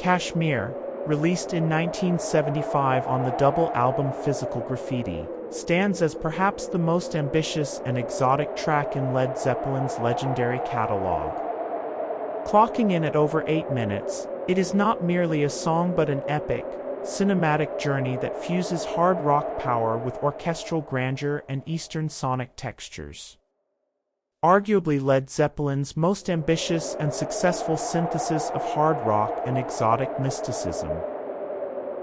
Kashmir, released in 1975 on the double album Physical Graffiti, stands as perhaps the most ambitious and exotic track in Led Zeppelin's legendary catalog. Clocking in at over 8 minutes, it is not merely a song but an epic, cinematic journey that fuses hard rock power with orchestral grandeur and Eastern sonic textures. Arguably Led Zeppelin's most ambitious and successful synthesis of hard rock and exotic mysticism.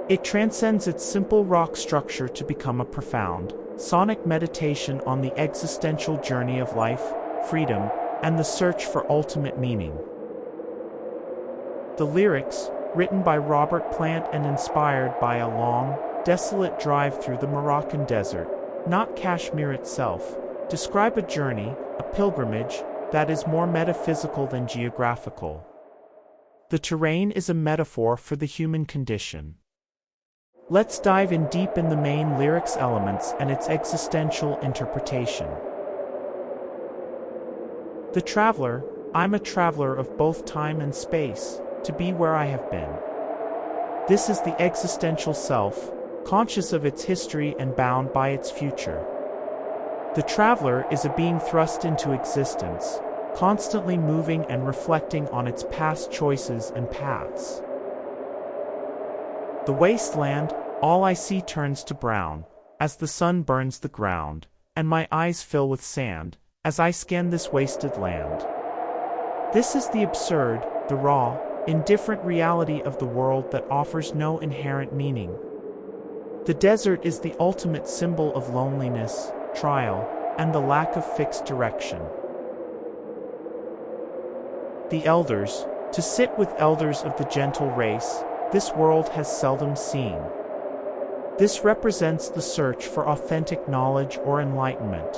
It transcends its simple rock structure to become a profound, sonic meditation on the existential journey of life, freedom, and the search for ultimate meaning. The lyrics, written by Robert Plant and inspired by a long, desolate drive through the Moroccan desert, not Kashmir itself, describe a journey, a pilgrimage, that is more metaphysical than geographical. The terrain is a metaphor for the human condition. Let's dive in deep in the main lyrics elements and its existential interpretation. The traveler, I'm a traveler of both time and space, to be where I have been. This is the existential self, conscious of its history and bound by its future. The traveler is a being thrust into existence, constantly moving and reflecting on its past choices and paths. The wasteland, all I see turns to brown, as the sun burns the ground, and my eyes fill with sand, as I scan this wasted land. This is the absurd, the raw, indifferent reality of the world that offers no inherent meaning. The desert is the ultimate symbol of loneliness, trial, and the lack of fixed direction. The elders, to sit with elders of the gentle race, this world has seldom seen. This represents the search for authentic knowledge or enlightenment.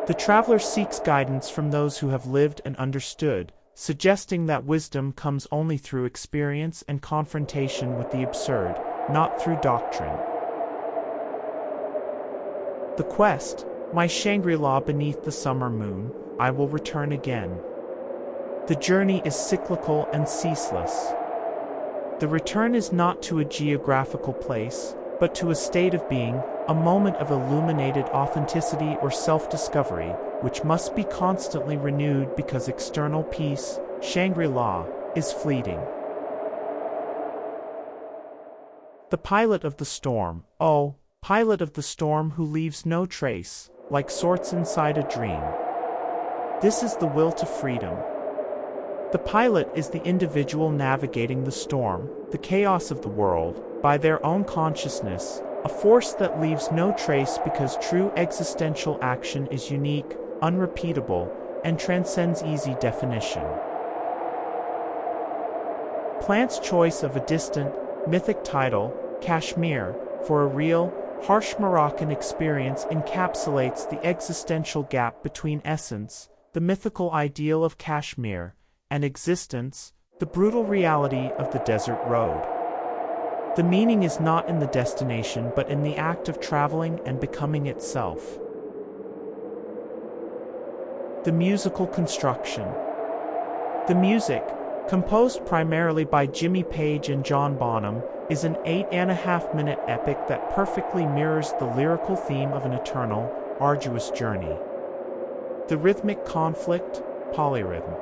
The traveler seeks guidance from those who have lived and understood, suggesting that wisdom comes only through experience and confrontation with the absurd, not through doctrine. The quest, my Shangri-La beneath the summer moon, I will return again. The journey is cyclical and ceaseless. The return is not to a geographical place, but to a state of being, a moment of illuminated authenticity or self-discovery, which must be constantly renewed because external peace, Shangri-La, is fleeting. The pilot of the storm, oh, pilot of the storm who leaves no trace, like sorts inside a dream. This is the will to freedom. The pilot is the individual navigating the storm, the chaos of the world, by their own consciousness, a force that leaves no trace because true existential action is unique, unrepeatable, and transcends easy definition. Plant's choice of a distant, mythic title, Kashmir, for a real, harsh Moroccan experience encapsulates the existential gap between essence, the mythical ideal of Kashmir, and existence, the brutal reality of the desert road. The meaning is not in the destination but in the act of traveling and becoming itself. The musical construction. The music, composed primarily by Jimmy Page and John Bonham, is an 8.5-minute epic that perfectly mirrors the lyrical theme of an eternal, arduous journey. The rhythmic conflict, polyrhythm.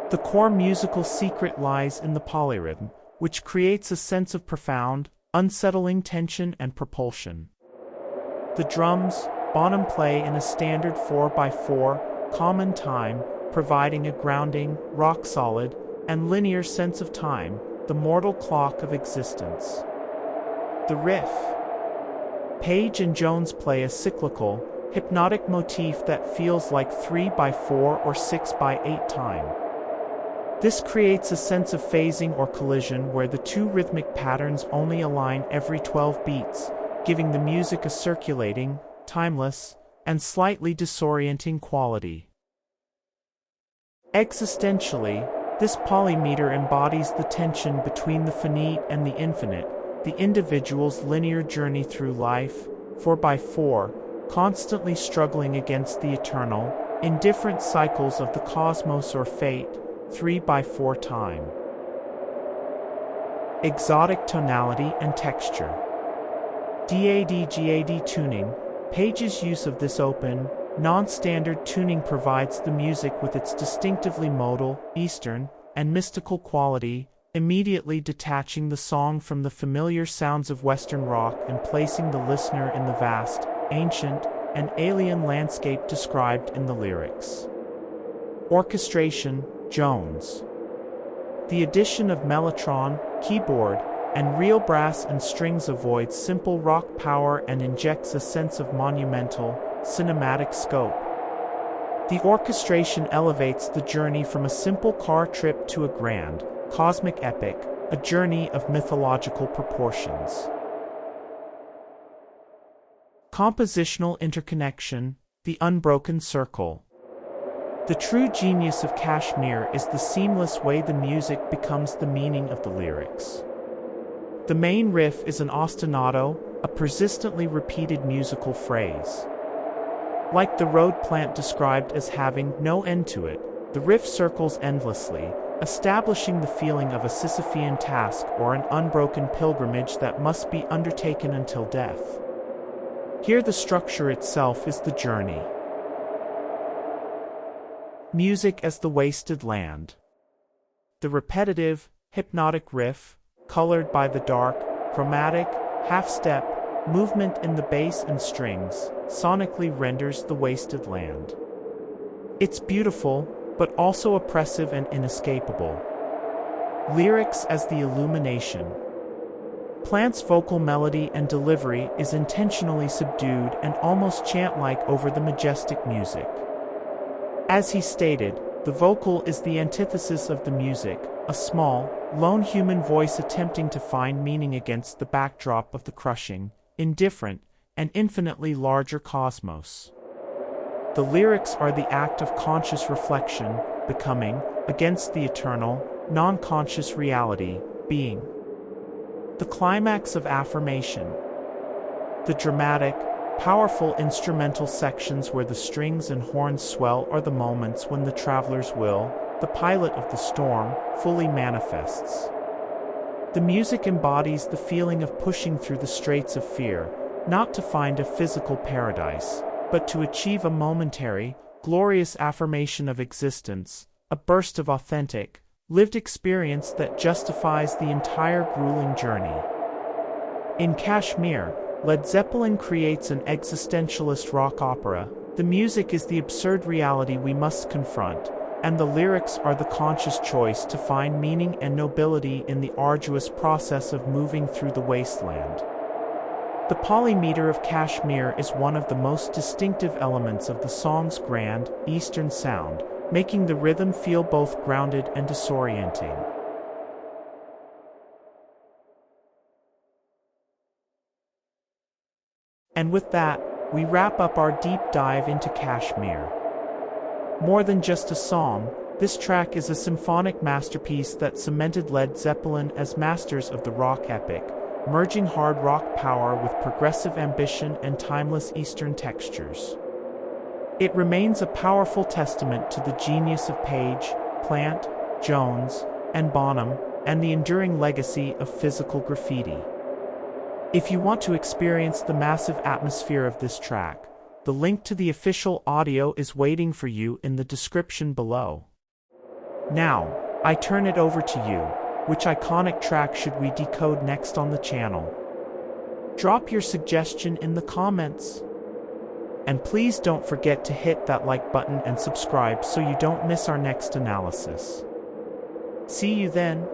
The core musical secret lies in the polyrhythm, which creates a sense of profound, unsettling tension and propulsion. The drums, Bonham play in a standard 4x4, common time, providing a grounding, rock-solid, and linear sense of time, the mortal clock of existence. The riff. Page and Jones play a cyclical, hypnotic motif that feels like 3x4 or 6x8 time. This creates a sense of phasing or collision where the two rhythmic patterns only align every 12 beats, giving the music a circulating, timeless, and slightly disorienting quality. Existentially, this polymeter embodies the tension between the finite and the infinite, the individual's linear journey through life, 4x4, constantly struggling against the eternal, in different cycles of the cosmos or fate, 3x4 time. exotic tonality and texture. DAD tuning. Page's use of this open, non-standard tuning provides the music with its distinctively modal, Eastern, and mystical quality, immediately detaching the song from the familiar sounds of Western rock and placing the listener in the vast, ancient, and alien landscape described in the lyrics. Orchestration, Jones. The addition of mellotron, keyboard, and real brass and strings avoids simple rock power and injects a sense of monumental, cinematic scope. The orchestration elevates the journey from a simple car trip to a grand, cosmic epic, a journey of mythological proportions. Compositional interconnection, the unbroken circle. The true genius of Kashmir is the seamless way the music becomes the meaning of the lyrics. The main riff is an ostinato, a persistently repeated musical phrase. Like the road plant described as having no end to it, the riff circles endlessly, establishing the feeling of a Sisyphean task or an unbroken pilgrimage that must be undertaken until death. Here the structure itself is the journey. Music as the wasted land. The repetitive, hypnotic riff, colored by the dark, chromatic, half-step, movement in the bass and strings, sonically renders the wasted land. It's beautiful, but also oppressive and inescapable. Lyrics as the illumination. Plant's vocal melody and delivery is intentionally subdued and almost chant-like over the majestic music. As he stated, the vocal is the antithesis of the music, a small, lone human voice attempting to find meaning against the backdrop of the crushing, indifferent, and infinitely larger cosmos. The lyrics are the act of conscious reflection, becoming, against the eternal, non-conscious reality, being. The climax of affirmation. The dramatic, powerful instrumental sections where the strings and horns swell are the moments when the traveler's will, the pilot of the storm, fully manifests. The music embodies the feeling of pushing through the straits of fear, not to find a physical paradise, but to achieve a momentary, glorious affirmation of existence, a burst of authentic, lived experience that justifies the entire grueling journey. In Kashmir, Led Zeppelin creates an existentialist rock opera. The music is the absurd reality we must confront, and the lyrics are the conscious choice to find meaning and nobility in the arduous process of moving through the wasteland. The polymeter of Kashmir is one of the most distinctive elements of the song's grand, Eastern sound, making the rhythm feel both grounded and disorienting. And with that, we wrap up our deep dive into Kashmir. More than just a song, this track is a symphonic masterpiece that cemented Led Zeppelin as masters of the rock epic, merging hard rock power with progressive ambition and timeless Eastern textures. It remains a powerful testament to the genius of Page, Plant, Jones, and Bonham, and the enduring legacy of Physical Graffiti. If you want to experience the massive atmosphere of this track, the link to the official audio is waiting for you in the description below. Now, I turn it over to you. Which iconic track should we decode next on the channel? Drop your suggestion in the comments. And please don't forget to hit that like button and subscribe so you don't miss our next analysis. See you then.